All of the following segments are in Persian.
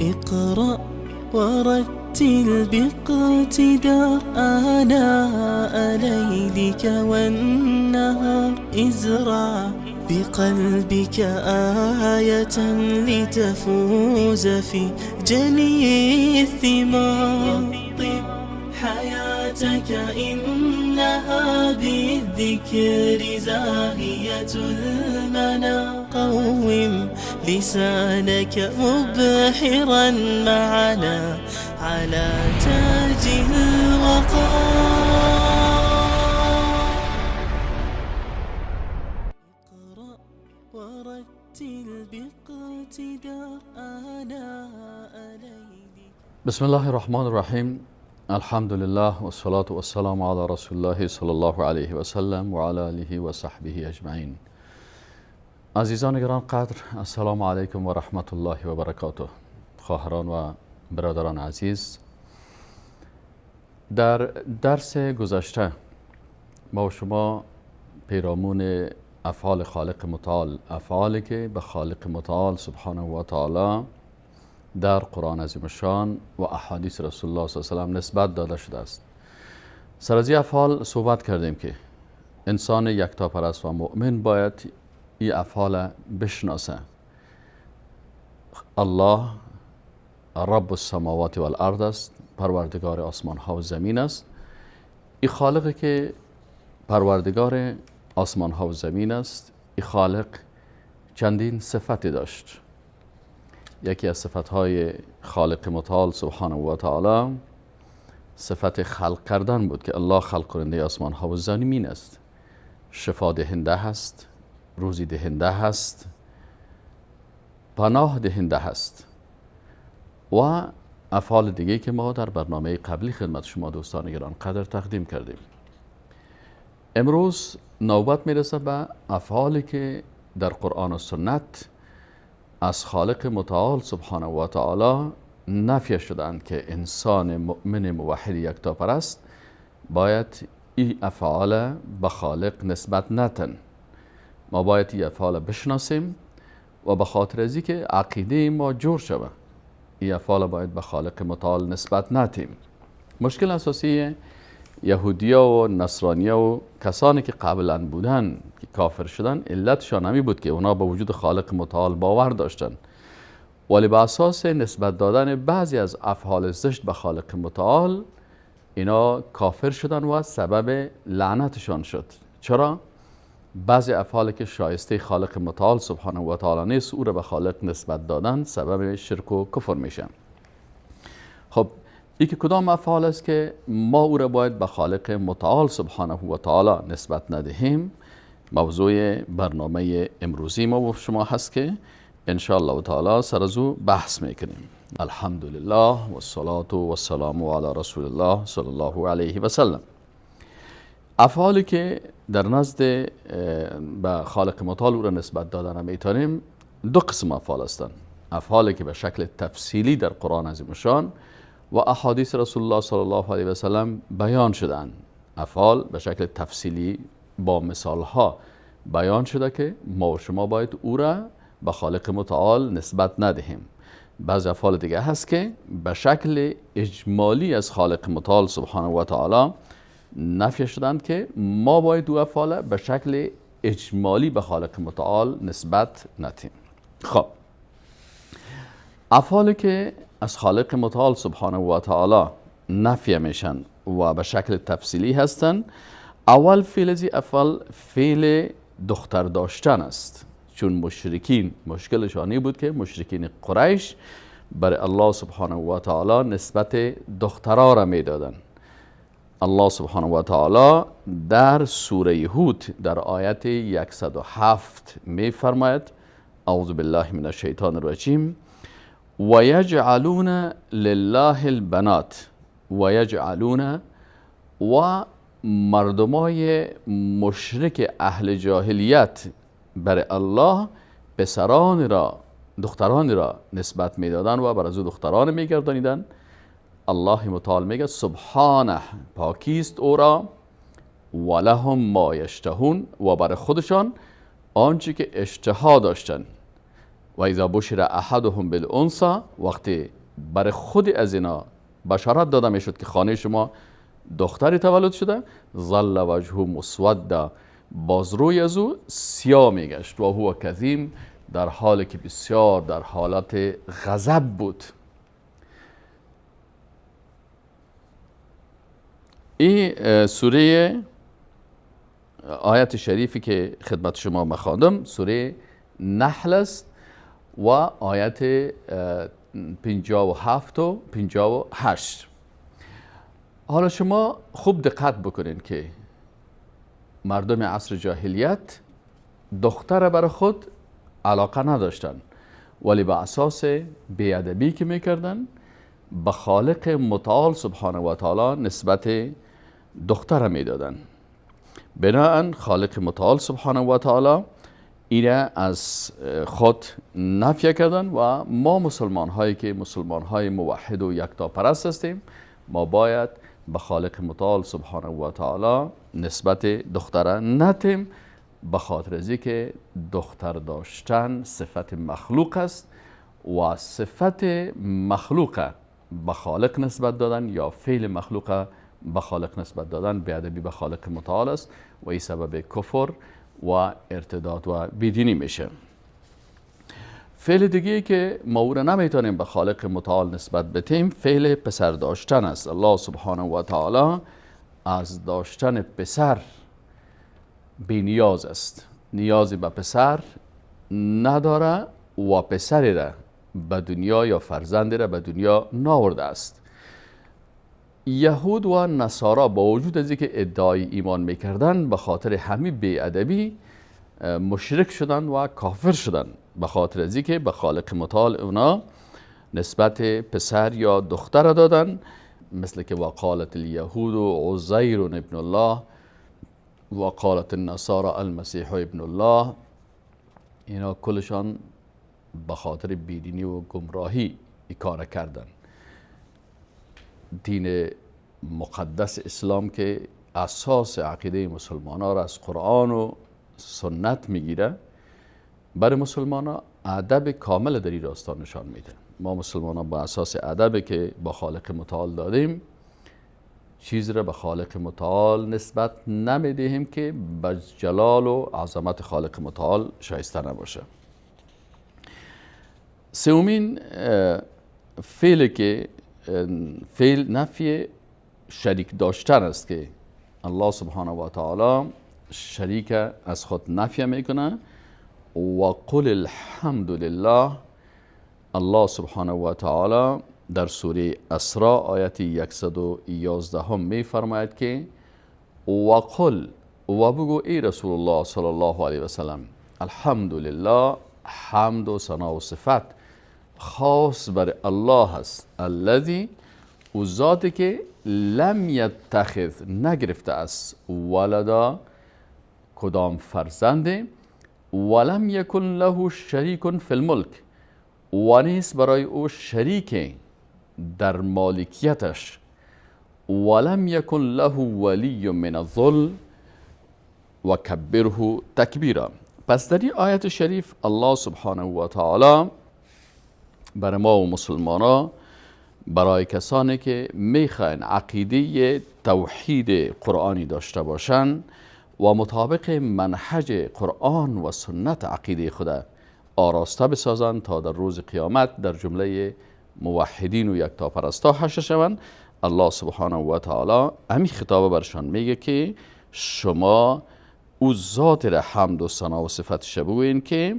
اقرأ ورتل باقتدار آناء ليلك والنهار. ازرع بقلبك آية لتفوز في جني الثمار. طب حياتك إنها بالذكر زاهية المنى. قوم لسانك مبحرا معنا على تاج الوقار. اقرأ ورتل باقتدار آناء ليلك. بسم الله الرحمن الرحیم. الحمد لله و الصلاة و السلام علی رسول الله صلی الله علیه و سلم و علی آله و صحبه اجمعین. عزیزان گران قدر، السلام علیکم و رحمت الله و برکاته. خواهران و برادران عزیز، در درس گذشته ما و شما پیرامون افعال خالق متعال، افعالی که به خالق متعال سبحانه و تعالی در قرآن عظیم الشان و احادیث رسول الله صلی الله علیه و سلم نسبت داده شده است. سر از این افعال صحبت کردیم که انسان یکتاپرست و مؤمن باید این افعال بشناسه. الله رب السماوات و الارض است، پروردگار آسمان ها و زمین است. این خالقی که پروردگار آسمان ها و زمین است، این خالق چندین صفتی داشت. یکی از صفتهای خالق متعال سبحانه و تعالی صفت خلق کردن بود که الله خلق کننده آسمان ها و زمین است، شفا دهنده هست، روزی دهنده هست، پناه دهنده هست و افعال دیگه که ما در برنامه قبلی خدمت شما دوستان گران قدر تقدیم کردیم. امروز نوبت میرسه به افعالی که در قرآن و سنت از خالق متعال سبحانه و تعالی نفی شدند که انسان مؤمن موحد یکتاپرست باید این افعال به خالق نسبت نتن. ما باید این افعال بشناسیم و به خاطر از که عقیده ما جور شود، این افعال باید به خالق متعال نسبت نتیم. مشکل اساسی یهودیا و نصرانیا و کسانی که قبلا بودن که کافر شدن، علتشان همی بود که اونا به وجود خالق متعال باور داشتن، ولی به اساس نسبت دادن بعضی از افعال زشت به خالق متعال اینا کافر شدن و سبب لعنتشان شد. چرا؟ بعضی افعالی که شایسته خالق متعال سبحانه و تعالی نیست، او را به خالق نسبت دادن سبب شرک و کفر میشه. خب این که کدام افعال است که ما او را باید به خالق متعال سبحانه و تعالی نسبت ندهیم، موضوع برنامه امروزی ما و شما هست که ان شاء الله تعالی سر از او بحث میکنیم. الحمدلله و الصلاة و السلام علی رسول الله صلی الله علیه و سلم. افعالی که در نزد به خالق متعال او را نسبت دادن میتونیم دو قسم افعال هستند. افعالی که به شکل تفصیلی در قرآن عظیم الشان و احادیث رسول الله صلی الله علیه و سلم بیان شدن. افعال به شکل تفصیلی با مثال ها بیان شده که ما و شما باید او را به خالق متعال نسبت ندهیم. بعض افعال دیگه هست که به شکل اجمالی از خالق متعال سبحانه و تعالی نفی شدند که ما باید او افعال به شکل اجمالی به خالق متعال نسبت ندهیم. خب افعالی که از خالق متعال سبحانه و تعالی نفی میشن و به شکل تفصیلی هستن، اول فعل از افعال فعل دختر داشتن است. چون مشرکین مشکلشانی بود که مشرکین قریش برای الله سبحانه و تعالی نسبت دخترها را میدادن. الله سبحانه و تعالی در سوره هود در آیت 107 میفرماید: اعوذ بالله من الشیطان الرجیم و یجعلون لله البنات و یجعلون، و مردمای مشرک اهل جاهلیت برای الله پسران را دختران را نسبت میدادن و بر از او دختران میگردانیدن. الله متعال میگه سبحانه، پاکیست او را، ولهم ما یشتهون، و برای خودشان آنچه که اشتها داشتن. و اذا بشر احدهم بالانثى، وقتی برای خود از اینا بشارت داده میشد که خانه شما دختری تولد شده، ظل وجهه مسودا، باز روی از او سیاه میگشت، و هو کظیم، در حالی که بسیار در حالت غضب بود. این سوره آیت شریفی که خدمت شما مخواندم سوره نحل است و آیت 57 و 58. حالا شما خوب دقت بکنین که مردم عصر جاهلیت دختر برای خود علاقه نداشتن، ولی به اساس بیادبی که میکردن به خالق متعال سبحانه و تعالی نسبت دختر میدادن. بناهن خالق متعال سبحانه و تعالی ایره از خود نفی کردن و ما مسلمان هایی که مسلمان های موحد و یکتا پرست هستیم، ما باید به خالق متعال سبحانه و تعالی نسبت دختر ندیم، به خاطر از که دختر داشتن صفت مخلوق است و صفت مخلوق به خالق نسبت دادن یا فعل مخلوق به خالق نسبت دادن بیادبی به خالق متعال است و این سبب کفر و ارتداد و بیدینی میشه. فعل دیگه که ما او را نمیتونیم به خالق متعال نسبت بدیم فعل پسر داشتن است. الله سبحانه و تعالی از داشتن پسر بی نیاز است، نیازی به پسر نداره و پسری را به دنیا یا فرزندی را به دنیا ناورده است. یهود و نصارا با وجود از اینکه ادعای ایمان میکردن به خاطر همین بی‌ادبی مشرک شدن و کافر شدن، به خاطر از اینکه به خالق متعال اونا نسبت پسر یا دختر دادن، مثل که وقالت الیهود عزیر ابن الله وقالت النصارى المسیح ابن الله. اینا کلشان به خاطر بیدینی و گمراهی این کار کردن. دین مقدس اسلام که اساس عقیده مسلمان ها را از قرآن و سنت میگیره، برای مسلمان ها ادب کامل در این راستا نشان میده. ما مسلمان ها با اساس ادب که با خالق متعال دادیم چیز را به خالق متعال نسبت نمیدهیم که به جلال و عظمت خالق متعال شایسته نباشه. سومین فعل که فعل نفی شریک داشتن است که الله سبحانه و تعالی شریک از خود نفی میکنه و قل الحمد لله. الله سبحانه و تعالی در سوره اسراء آیت 111 می فرماید که وقل و بگو ای رسول الله صلی الله علیه و سلم الحمد لله، حمد و ثنا و صفت خاص بر الله است، الذی او ذاتی که لم یتخذ نگرفته است ولدا کدام فرزنده، ولم یکن له شریک فی الملک و نیست برای او شریک در مالکیتش، ولم یکن له ولی من الذل و کبره تکبیرا. پس در این آیت شریف الله سبحانه و تعالی برای ما و مسلمانا، برای کسانی که میخواین عقیده توحید قرآنی داشته باشند و مطابق منهج قرآن و سنت عقیده خود آراسته بسازند تا در روز قیامت در جمله موحدین و یکتاپرستا حشر شوند، الله سبحانه و تعالی همین خطاب برشان میگه که شما او ذات را حمد و ثنا و صفت بگویین که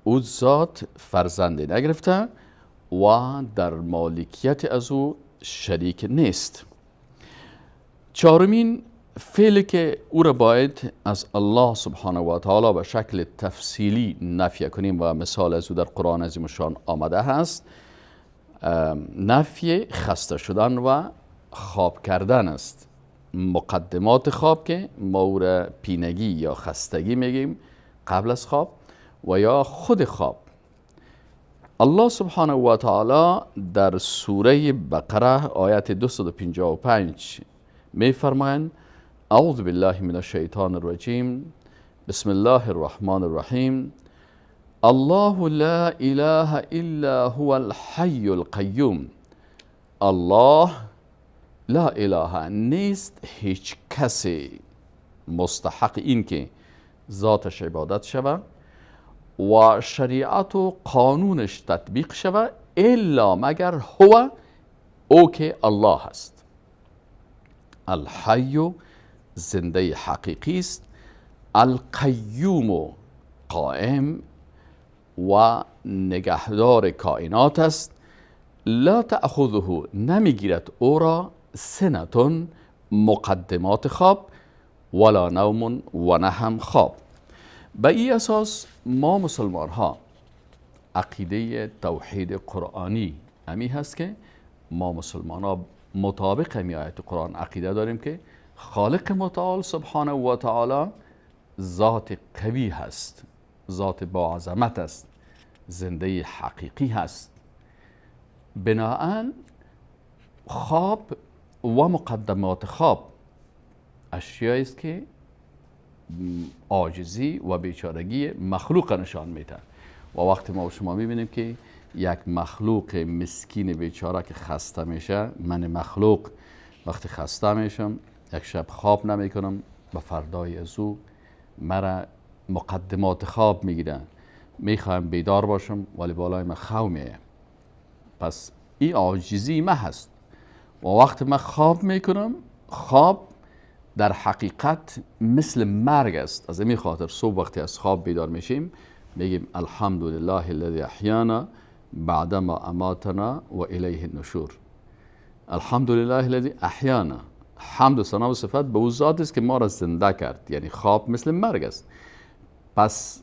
او ذات فرزندی نگرفته و در مالکیت از او شریک نیست. چهارمین فعلی که او را باید از الله سبحانه و تعالی به شکل تفصیلی نفی کنیم و مثال از او در قرآن عظیم الشان آمده هست، نفی خسته شدن و خواب کردن است. مقدمات خواب که ما او را پینگی یا خستگی میگیم قبل از خواب و یا خود خواب. الله سبحانه و تعالی در سوره بقره آیت 255 می فرمایند اعوذ بالله من الشیطان الرجیم بسم الله الرحمن الرحیم الله لا اله الا هو الحی القیوم. الله لا اله، نیست هیچ کسی مستحق این که ذاتش عبادت شود و شریعت و قانونش تطبیق شود الا مگر هو، او که الله هست. الحی زنده حقیقی است، القیوم قائم و نگهدار کائنات است. لا تأخذه نمیگیرد او را سنة مقدمات خواب ولا نوم و نه هم خواب. به این اساس ما مسلمان ها عقیده توحید قرآنی امی هست که ما مسلمان ها مطابق امی آیت قرآن عقیده داریم که خالق متعال سبحانه و تعالی ذات قوی هست، ذات با عظمت است، زنده حقیقی هست. بناهن خواب و مقدمات خواب اشیایی است که عاجزی و بیچارگی مخلوق نشان میده و وقتی ما و شما میبینیم که یک مخلوق مسکین بیچاره که خسته میشه، من مخلوق وقتی خسته میشم یک شب خواب نمیکنم، به فردای از او مرا مقدمات خواب میگیرن، میخوایم بیدار باشم ولی بالای من خواب میه. پس این عاجزی ما هست و وقتی من خواب میکنم، خواب در حقیقت مثل مرگ است. از این خاطر صبح وقتی از خواب بیدار میشیم میگیم الحمدلله الذی احیانا بعدما اماتنا و الیه النشور. الحمدلله الذی احیانا، حمد و ثنا و صفت به او ذات است که ما را زنده کرد. یعنی خواب مثل مرگ است. پس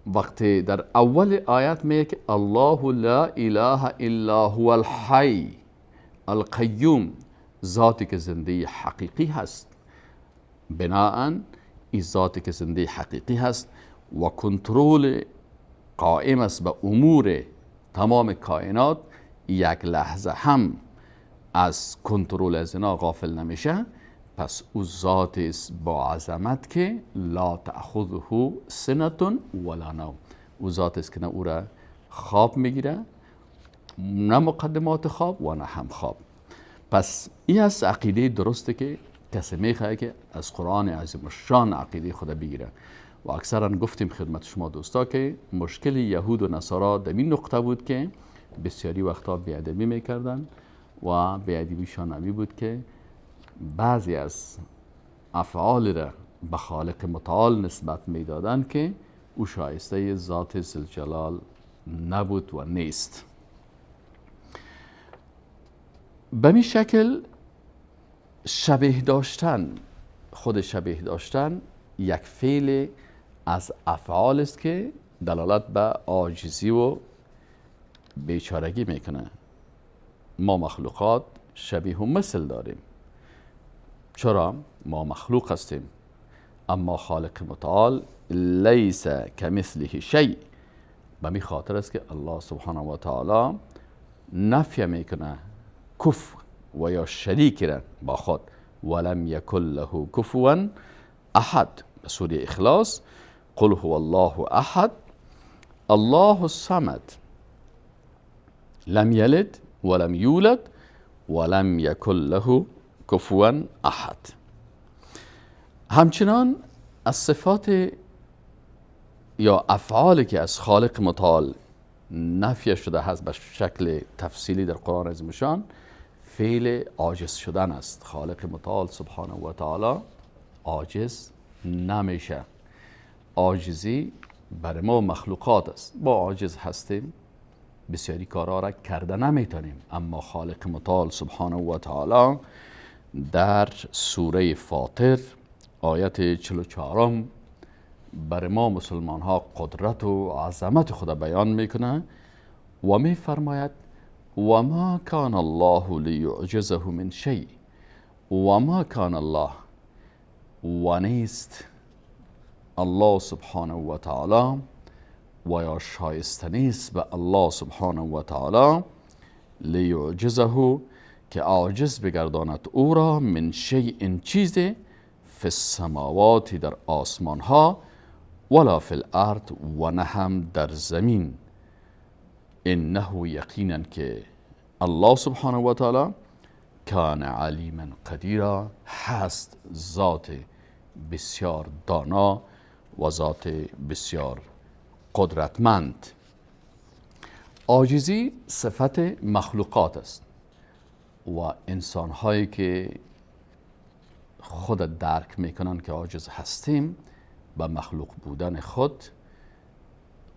وقتی در اول آیت میگه که الله لا اله الا هو الحی القیوم، ذاتی که زنده حقیقی هست، بناهن این ذاتی که زنده حقیقی هست و کنترل قائم است به امور تمام کائنات، یک لحظه هم از کنترل از اینا غافل نمیشه. پس او ذات است با عظمت که لا تأخذه سنة ولا نوم. او ذات است که نه او را خواب میگیره، نه مقدمات خواب و نه هم خواب. پس این از عقیده درسته که کسی میخواه که از قرآن عظیم الشان عقیده خود بگیره. و اکثرا گفتیم خدمت شما دوستا که مشکل یهود و نصارا در این نقطه بود که بسیاری وقتا بیادبی میکردن و بیادبیشان امی بود که بعضی از افعال را به خالق متعال نسبت میدادن که او شایسته ذات ذوالجلال نبود و نیست. به می شکل شبیه داشتن، خود شبیه داشتن یک فعل از افعال است که دلالت به عاجزی و بیچارگی میکنه. ما مخلوقات شبیه و مثل داریم. چرا؟ ما مخلوق هستیم، اما خالق متعال لیس کمثله شیء. به می خاطر است که الله سبحانه و تعالی نفی میکنه کفو و یا شریک را با خود. ولم یکن له کفوا احد. به سوره اخلاص قل هو الله احد الله الصمد لم یلد ولم یولد ولم یکن له کفوا احد. همچنان از صفات یا افعالی که از خالق متعال نفی شده هست به شکل تفصیلی در قرآن عظیم الشان، فعل عاجز شدن است. خالق متعال سبحانه و تعالی عاجز نمیشه. عاجزی برای ما مخلوقات است. با عاجز هستیم، بسیاری کارها را کرده نمیتونیم، اما خالق متعال سبحانه و تعالی در سوره فاطر آیت 44 برای ما مسلمان ها قدرت و عظمت خود بیان میکنه و میفرماید و ما کان الله لیعجزه من شیء. و ما کان الله، و نیست الله سبحانه و تعالی و یا شایسته نیست به الله سبحانه و تعالی لیعجزه که عاجز بگرداند او را من شیء چیز فی السماوات در آسمان ها ولا فی الارض و نه هم در زمین. انه یقینا که الله سبحانه و تعالی کان علیما قدیرا هست ذات بسیار دانا و ذات بسیار قدرتمند. عاجزی صفت مخلوقات است و انسان هایی که خود درک میکنن که عاجز هستیم به مخلوق بودن خود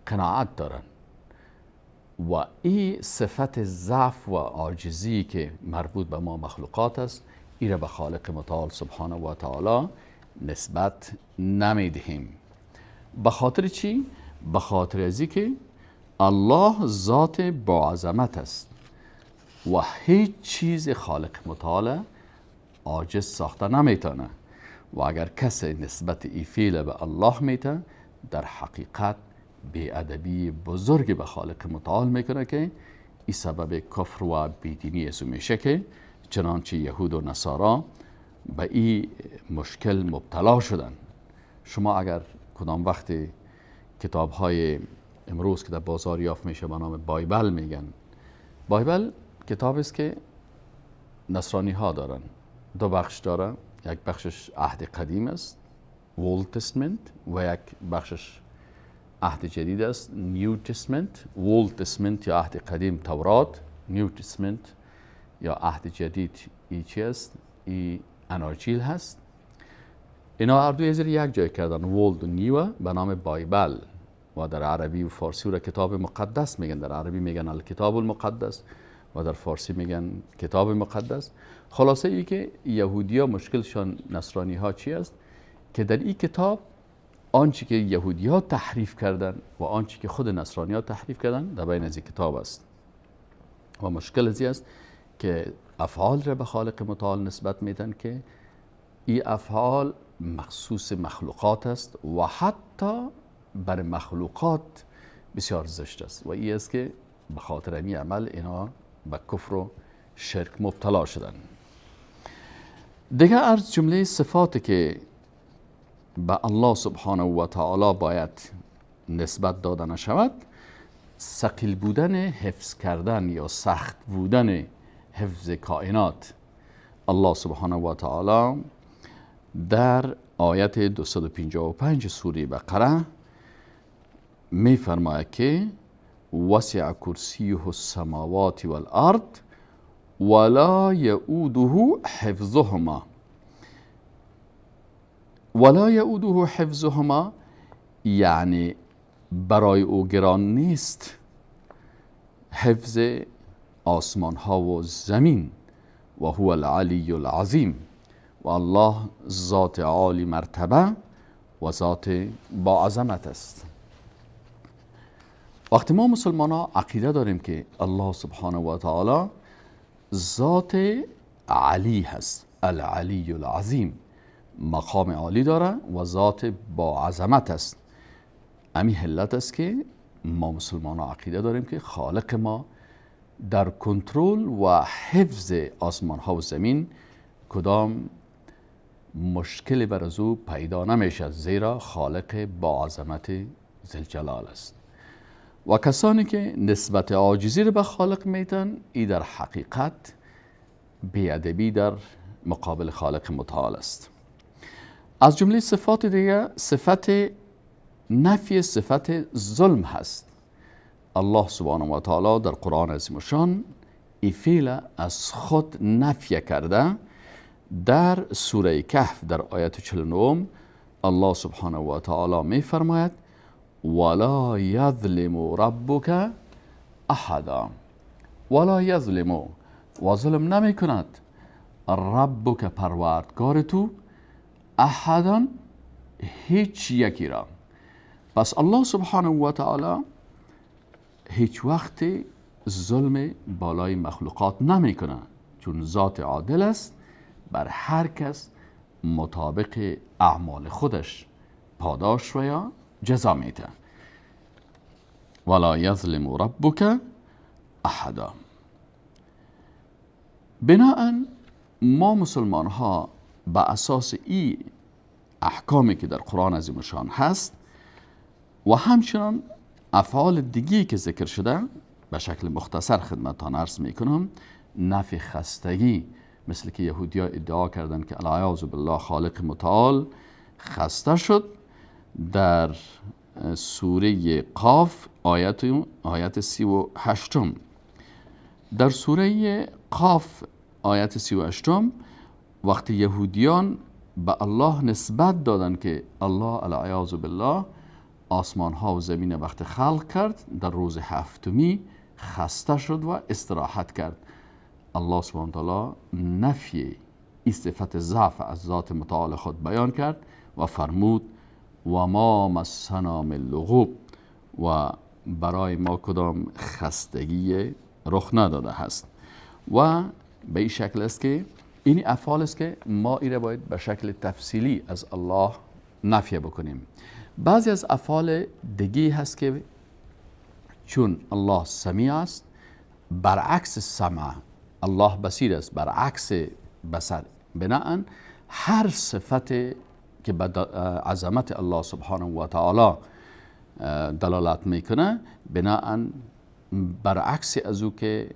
قناعت دارن و این صفت ضعف و عاجزی که مربوط به ما مخلوقات است این را به خالق متعال سبحانه و تعالی نسبت نمیدهیم. به خاطر چی؟ به خاطر ازی که الله ذات با عظمت است و هیچ چیز خالق متعال عاجز ساخته نمیتونه و اگر کسی نسبت ای فعل به الله میته در حقیقت بی‌ادبی بزرگ به خالق متعال میکنه که این سبب کفر و بیدینی از میشه که چنانچه یهود و نصارا به این مشکل مبتلا شدن. شما اگر کدام وقت کتاب های امروز که در بازار یافت میشه به نام بایبل میگن، بایبل کتاب است که نصرانی ها دارن، دو بخش داره، یک بخشش عهد قدیم است Old Testament و یک بخشش عهد جدید است New Testament. Old Testament یا عهد قدیم تورات، New Testament یا عهد جدید ای چی است؟ ای اناجیل هست. اینا هر دوی زیر یک جای کردن Old و New به نام بایبل و در عربی و فارسی را کتاب مقدس میگن. در عربی میگن الکتاب المقدس و در فارسی میگن کتاب مقدس. خلاصه ای که یهودی ها مشکلشان نصرانی ها چی است؟ که در این کتاب آنچه که یهودی ها تحریف کردن و آنچه که خود نصرانی ها تحریف کردن در بین از این کتاب است و مشکل ازی است که افعال را به خالق متعال نسبت میدن که این افعال مخصوص مخلوقات است و حتی بر مخلوقات بسیار زشت است و این است که به خاطر این عمل اینا به کفر و شرک مبتلا شدن. دیگه از جمله صفاتی که به الله سبحانه و تعالی باید نسبت داده نشود ثقیل بودن حفظ کردن یا سخت بودن حفظ کائنات. الله سبحانه و تعالی در آیت 255 سوره بقره می فرماید که وسع کرسیه السماوات والارض ولا یؤوده حفظهما. ولا یؤوده حفظهما یعنی برای او گران نیست حفظ آسمان ها و زمین و هو العلی العظیم و الله ذات عالی مرتبه و ذات با عظمت است. وقتی ما مسلمان ها عقیده داریم که الله سبحانه و تعالی ذات علی هست، العلی العظیم، مقام عالی داره و ذات با عظمت است، امی علت است که ما مسلمان ها عقیده داریم که خالق ما در کنترل و حفظ آسمان ها و زمین کدام مشکلی بر از او پیدا نمیشه زیرا خالق با عظمت ذوالجلال است. و کسانی که نسبت عاجزی را به خالق میتن ای در حقیقت بی‌ادبی در مقابل خالق متعال است. از جمله صفات دیگه صفت نفی صفت ظلم هست. الله سبحانه و تعالی در قرآن عظیم الشان این فعل از خود نفی کرده. در سوره کهف در آیت 49 الله سبحانه و تعالی می فرماید ولا یظلم ربک احدا. ولا یظلم و ظلم نمی کند ربک پروردگار تو احدا هیچ یکی را. پس الله سبحانه و تعالی هیچ وقت ظلم بالای مخلوقات نمی کنه چون ذات عادل است، بر هر کس مطابق اعمال خودش پاداش و یا جزا میده. ولا یظلم ربک احدا. بناء ما مسلمان ها به اساس این احکامی که در قرآن عظیم الشان هست و همچنان افعال دیگی که ذکر شده به شکل مختصر خدمتتان عرض میکنم. نفی خستگی، مثل که یهودی‌ها ادعا کردن که العیاذ بالله خالق متعال خسته شد. در سوره قاف آیت 38. در سوره قاف آیت 38 وقتی یهودیان به الله نسبت دادن که الله العیاذ بالله آسمان ها و زمین وقت خلق کرد در روز هفتمی خسته شد و استراحت کرد، الله سبحانه و تعالی نفی این صفت ضعف از ذات متعال خود بیان کرد و فرمود و ما مسنا من لغوب، و برای ما کدام خستگی رخ نداده هست. و به این شکل است که این افعال است که ما این را باید به شکل تفصیلی از الله نفی بکنیم. بعضی از افعال دیگه هست که چون الله سمیع است، برعکس سمع الله بصیر است، برعکس بصر، بناء هر صفت که به عظمت الله سبحانه و تعالی دلالت میکنه بناء برعکس از او که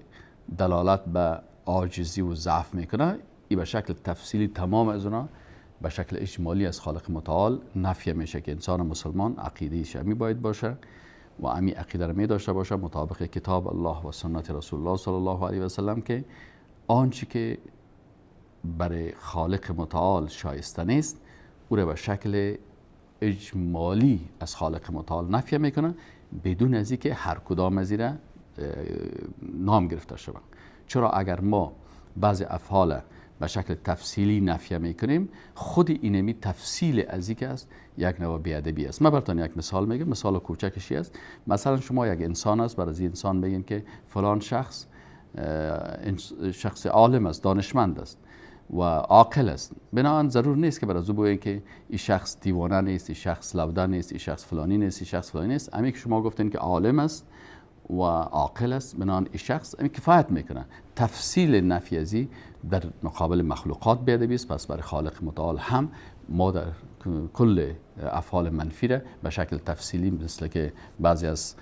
دلالت به عاجزی و ضعف میکنه، این به شکل تفصیلی تمام از اونا به شکل اجمالی از خالق متعال نفی میشه که انسان مسلمان عقیده شمی باید باشه و امی عقیده را می داشته باشه مطابق کتاب الله و سنت رسول الله صلی الله علیه و سلم که آنچه که برای خالق متعال شایسته نیست او را به شکل اجمالی از خالق متعال نفی میکنه بدون از اینکه هر کدام از این را نام گرفته شود. چرا اگر ما بعضی افعال به شکل تفصیلی نفی میکنیم، خود اینمی تفصیل از اینکه است یک نوع بیادبی است. من براتون یک مثال میگم، مثال کوچکشی است. مثلا شما یک انسان است، برای این انسان بگین که فلان شخص عالم است، دانشمند است و عاقل است. بنابراین ضرور نیست که برای او بگین که این شخص دیوانه نیست، این شخص لوده نیست، این شخص فلانی نیست، این شخص فلانی نیست. امی که شما گفتین که عالم است و عاقل است، بنابراین این شخص امی کفایت میکنه. تفصیل نفی ازی در مقابل مخلوقات بیادبی است، پس برای خالق متعال هم ما در کل افعال منفی را به شکل تفصیلی، مثل که بعضی از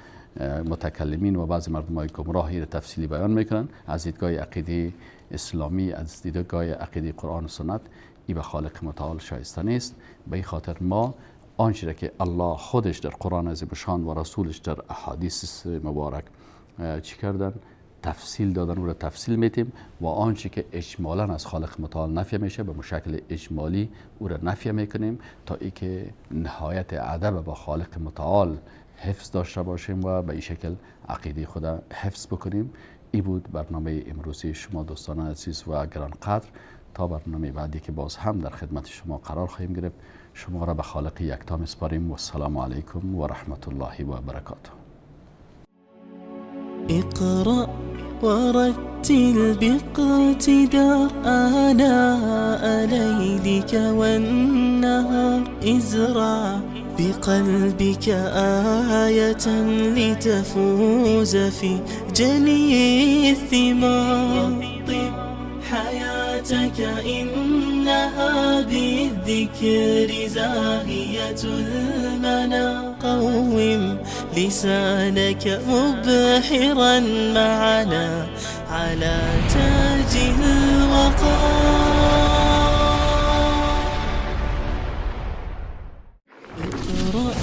متکلمین و بعضی مردمای گمراهی را تفصیلی بیان میکنن از دیدگاه عقیده اسلامی، از دیدگاه عقیده قرآن و سنت، این به خالق متعال شایسته نیست. به این خاطر ما آنچه را که الله خودش در قرآن عظیم شان و رسولش در احادیث مبارک چی کردن، تفصیل دادن، او را تفصیل میتیم و آنچه که اجمالا از خالق متعال نفی میشه به مشکل اجمالی او را نفی میکنیم تا ای که نهایت ادب با خالق متعال حفظ داشته باشیم و به این شکل عقیده خود حفظ بکنیم. این بود برنامه امروزی شما دوستان عزیز و گرانقدر. تا برنامه بعدی که باز هم در خدمت شما قرار خواهیم گرفت، شما را به خالق یکتا میسپاریم و السلام علیکم و رحمت الله و برکاته. اقرأ ورتل باقتدار آناء ليلك والنهار ازرع بقلبك آية لتفوز في جني الثمار. طب حياتك إنها بالذكر زاهية المنى. قوم لسانك مبحرا معنا على تاج الوقار. اقرأ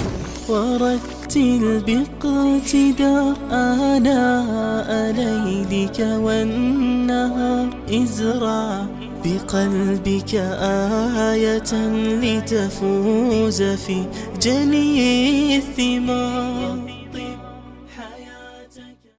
ورتل باقتدار آناء ليلك والنهار ازرع بقلبك آية لتفوز في جني الثمار.